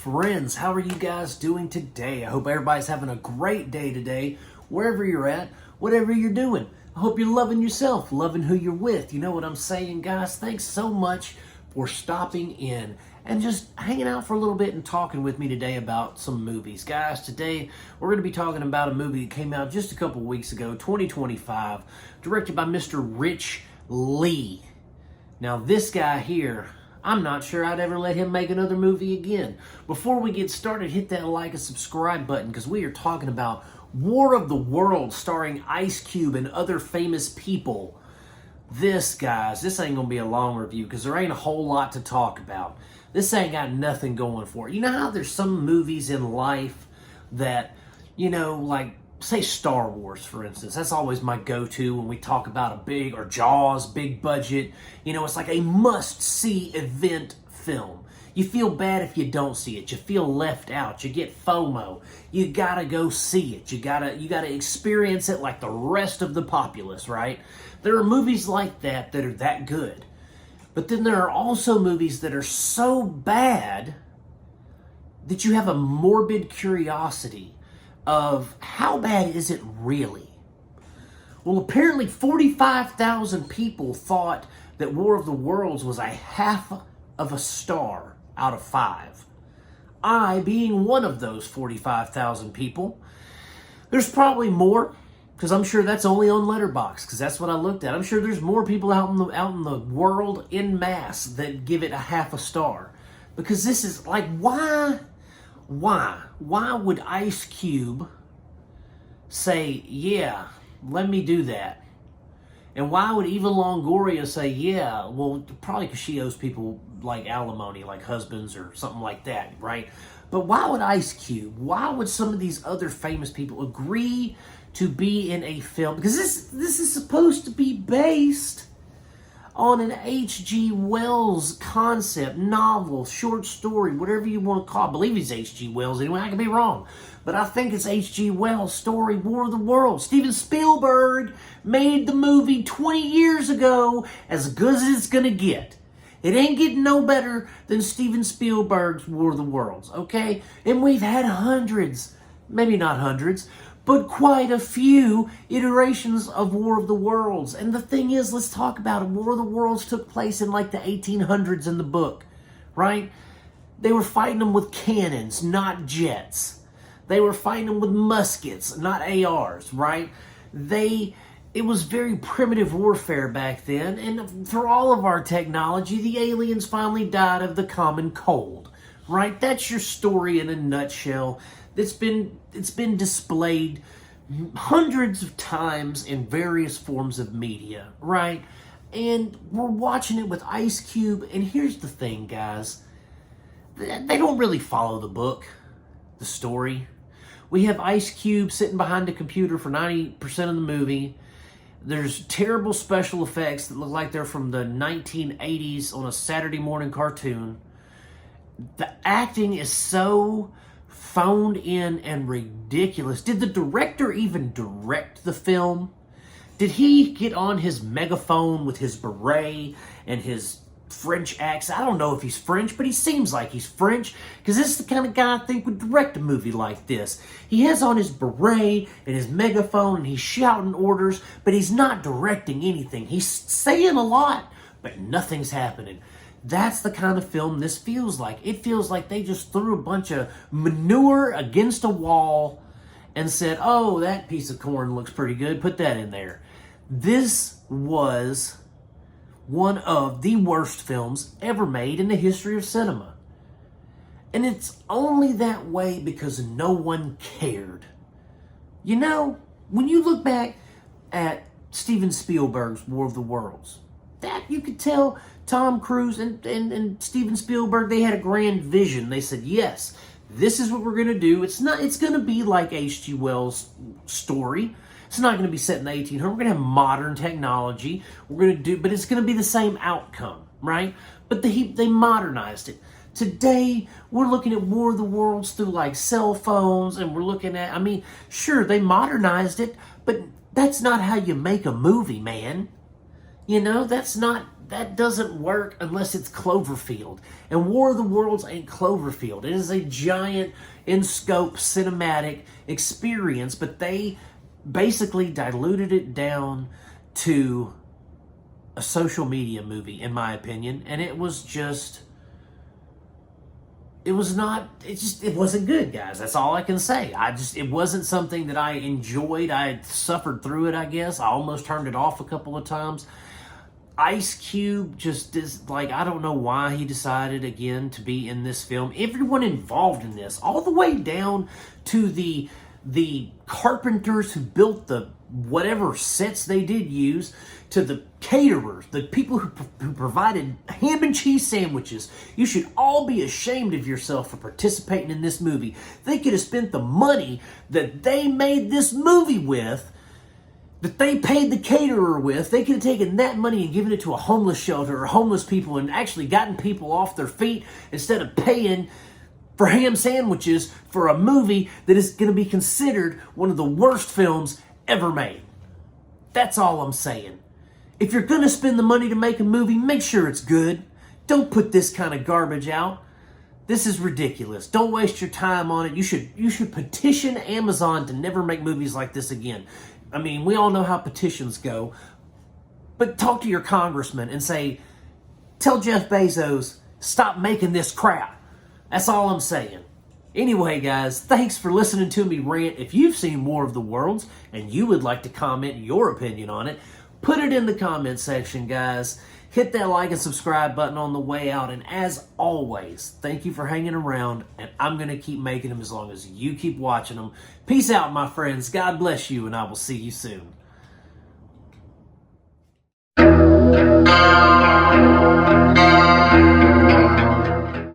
Friends, how are you guys doing today? I hope everybody's having a great day today, wherever you're at, whatever you're doing. I hope you're loving yourself, loving who you're with. You know what I'm saying, guys? Thanks so much for stopping in and just hanging out for a little bit and talking with me today about some movies. Guys, today we're going to be talking about a movie that came out just a couple weeks ago, 2025, directed by Mr. Rich Lee. Now, this guy here, I'm not sure I'd ever let him make another movie again. Before we get started, hit that like and subscribe button because we are talking about War of the Worlds starring Ice Cube and other famous people. This, guys, this ain't going to be a long review because there ain't a whole lot to talk about. This ain't got nothing going for it. You know how there's some movies in life that, you know, like, say Star Wars, for instance. That's always my go-to when we talk about a big, or Jaws, big budget. You know, it's like a must-see event film. You feel bad if you don't see it. You feel left out. You get FOMO. You gotta go see it. You gotta experience it like the rest of the populace, right? There are movies like that that are that good. But then there are also movies that are so bad that you have a morbid curiosity of how bad is it really? Well, apparently 45,000 people thought that War of the Worlds was a half of a star out of 5. I being one of those 45,000 people. There's probably more, because I'm sure that's only on Letterboxd, because that's what I looked at. I'm sure there's more people out in the world en masse that give it a half a star. Because this is like, why would Ice Cube say, yeah, let me do that? And why would Eva Longoria say, yeah, well, probably because she owes people like alimony, like husbands or something like that, right? But why would Ice Cube, why would some of these other famous people agree to be in a film? Because this is supposed to be based on an H.G. Wells concept, novel, short story, whatever you want to call it. I believe it's H.G. Wells anyway. I could be wrong. But I think it's H.G. Wells' story, War of the Worlds. Steven Spielberg made the movie 20 years ago, as good as it's going to get. It ain't getting no better than Steven Spielberg's War of the Worlds, okay? And we've had hundreds, maybe not hundreds, but quite a few iterations of War of the Worlds. And the thing is, let's talk about it. War of the Worlds took place in like the 1800s in the book, right? They were fighting them with cannons, not jets. They were fighting them with muskets, not ARs, right? It was very primitive warfare back then. And for all of our technology, the aliens finally died of the common cold, right? That's your story in a nutshell. It's been displayed hundreds of times in various forms of media, right? And we're watching it with Ice Cube. And here's the thing, guys. They don't really follow the book, the story. We have Ice Cube sitting behind a computer for 90% of the movie. There's terrible special effects that look like they're from the 1980s on a Saturday morning cartoon. The acting is so phoned in and ridiculous. Did the director even direct the film? Did he get on his megaphone with his beret and his French accent? I don't know if he's French, but he seems like he's French, because this is the kind of guy I think would direct a movie like this. He has on his beret and his megaphone and he's shouting orders, but he's not directing anything. He's saying a lot, but nothing's happening. That's the kind of film this feels like. It feels like they just threw a bunch of manure against a wall and said, oh, that piece of corn looks pretty good, put that in there. This was one of the worst films ever made in the history of cinema. And it's only that way because no one cared. You know, when you look back at Steven Spielberg's War of the Worlds, that you could tell Tom Cruise and Steven Spielberg, they had a grand vision. They said, yes, this is what we're going to do. It's going to be like H.G. Wells' story. It's not going to be set in the 1800s. We're going to have modern technology. But it's going to be the same outcome, right? But they modernized it. Today, we're looking at War of the Worlds through like cell phones, and we're looking at, sure, they modernized it, but that's not how you make a movie, man. that doesn't work unless it's Cloverfield. And War of the Worlds ain't Cloverfield. It is a giant, in-scope, cinematic experience, but they basically diluted it down to a social media movie, in my opinion. And it was just... it wasn't good, guys. That's all I can say. It wasn't something that I enjoyed. I suffered through it, I guess. I almost turned it off a couple of times. Ice Cube just is I don't know why he decided again to be in this film. Everyone involved in this, all the way down to the carpenters who built the whatever sets they did use, to the caterers, the people who provided ham and cheese sandwiches. You should all be ashamed of yourself for participating in this movie. They could have spent the money that they made this movie with, that they paid the caterer with. They could have taken that money and given it to a homeless shelter or homeless people and actually gotten people off their feet instead of paying for ham sandwiches for a movie that is going to be considered one of the worst films ever made. That's all I'm saying. If you're going to spend the money to make a movie, make sure it's good. Don't put this kind of garbage out. This is ridiculous. Don't waste your time on it. You should petition Amazon to never make movies like this again. I mean, we all know how petitions go. But talk to your congressman and say, tell Jeff Bezos, stop making this crap. That's all I'm saying. Anyway, guys, thanks for listening to me rant. If you've seen War of the Worlds and you would like to comment your opinion on it, put it in the comment section, guys. Hit that like and subscribe button on the way out. And as always, thank you for hanging around. And I'm going to keep making them as long as you keep watching them. Peace out, my friends. God bless you, and I will see you soon.